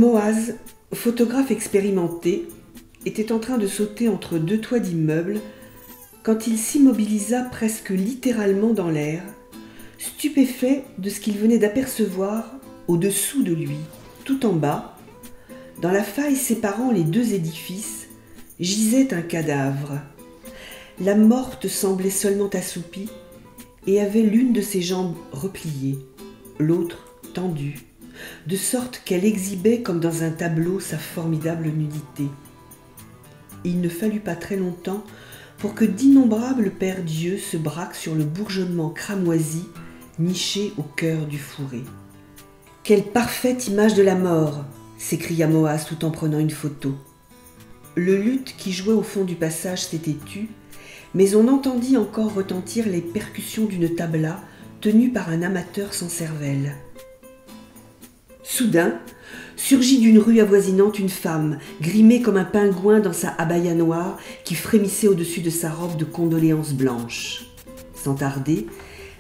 Moaz, photographe expérimenté, était en train de sauter entre deux toits d'immeubles quand il s'immobilisa presque littéralement dans l'air, stupéfait de ce qu'il venait d'apercevoir au-dessous de lui, tout en bas, dans la faille séparant les deux édifices, gisait un cadavre. La morte semblait seulement assoupie et avait l'une de ses jambes repliées, l'autre tendue, de sorte qu'elle exhibait comme dans un tableau sa formidable nudité. Il ne fallut pas très longtemps pour que d'innombrables paires d'yeux se braquent sur le bourgeonnement cramoisi niché au cœur du fourré. « Quelle parfaite image de la mort !» s'écria Moaz tout en prenant une photo. Le luth qui jouait au fond du passage s'était tu, mais on entendit encore retentir les percussions d'une tabla tenue par un amateur sans cervelle. Soudain, surgit d'une rue avoisinante une femme, grimée comme un pingouin dans sa abaya noire qui frémissait au-dessus de sa robe de condoléances blanches. Sans tarder,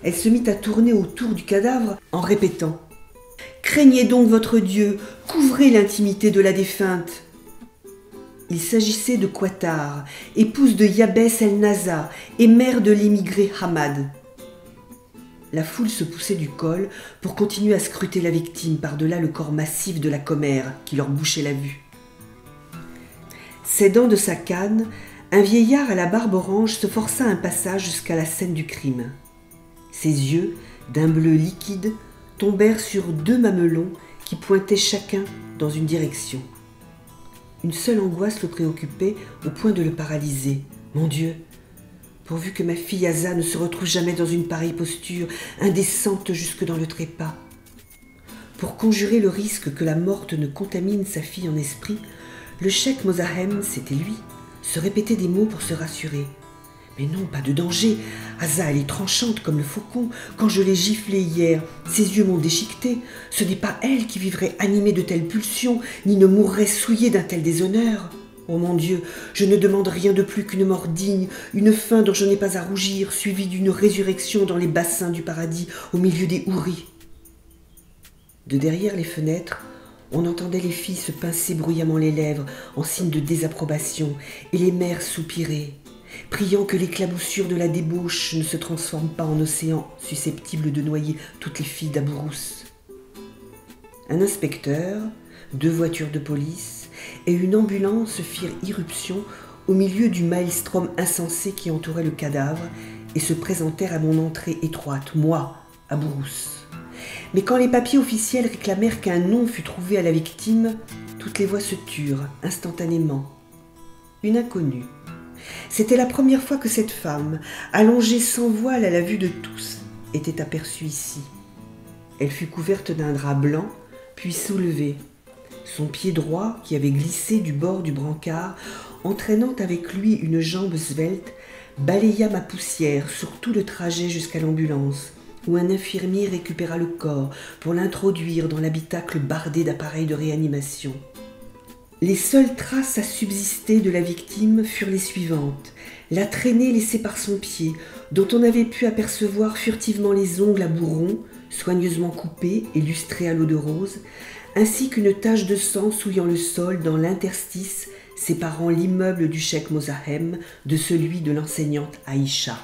elle se mit à tourner autour du cadavre en répétant « Craignez donc votre Dieu, couvrez l'intimité de la défunte !» Il s'agissait de Qatar, épouse de Yabès el-Naza et mère de l'émigré Hamad. La foule se poussait du col pour continuer à scruter la victime par-delà le corps massif de la commère qui leur bouchait la vue. S'aidant de sa canne, un vieillard à la barbe orange se força un passage jusqu'à la scène du crime. Ses yeux, d'un bleu liquide, tombèrent sur deux mamelons qui pointaient chacun dans une direction. Une seule angoisse le préoccupait au point de le paralyser. « Mon Dieu, pourvu que ma fille Aza ne se retrouve jamais dans une pareille posture, indécente jusque dans le trépas. » Pour conjurer le risque que la morte ne contamine sa fille en esprit, le cheikh Mozahem, c'était lui, se répétait des mots pour se rassurer. « Mais non, pas de danger. Aza, elle est tranchante comme le faucon. Quand je l'ai giflée hier, ses yeux m'ont déchiqueté. Ce n'est pas elle qui vivrait animée de telles pulsions, ni ne mourrait souillée d'un tel déshonneur. Oh mon Dieu, je ne demande rien de plus qu'une mort digne, une fin dont je n'ai pas à rougir, suivie d'une résurrection dans les bassins du paradis, au milieu des houris. » De derrière les fenêtres, on entendait les filles se pincer bruyamment les lèvres en signe de désapprobation et les mères soupirer, priant que l'éclaboussure de la débauche ne se transforme pas en océan susceptible de noyer toutes les filles d'Abourousse. Un inspecteur, 2 voitures de police et une ambulance firent irruption au milieu du maelstrom insensé qui entourait le cadavre et se présentèrent à mon entrée étroite, moi, Abourousse. Mais quand les papiers officiels réclamèrent qu'un nom fût trouvé à la victime, toutes les voix se turent instantanément. Une inconnue. C'était la première fois que cette femme, allongée sans voile à la vue de tous, était aperçue ici. Elle fut couverte d'un drap blanc, puis soulevée. Son pied droit, qui avait glissé du bord du brancard, entraînant avec lui une jambe svelte, balaya ma poussière sur tout le trajet jusqu'à l'ambulance, où un infirmier récupéra le corps pour l'introduire dans l'habitacle bardé d'appareils de réanimation. Les seules traces à subsister de la victime furent les suivantes. La traînée laissée par son pied, dont on avait pu apercevoir furtivement les ongles à bourrons, soigneusement coupés et lustrés à l'eau de rose, ainsi qu'une tache de sang souillant le sol dans l'interstice séparant l'immeuble du cheikh Mozahem de celui de l'enseignante Aïcha.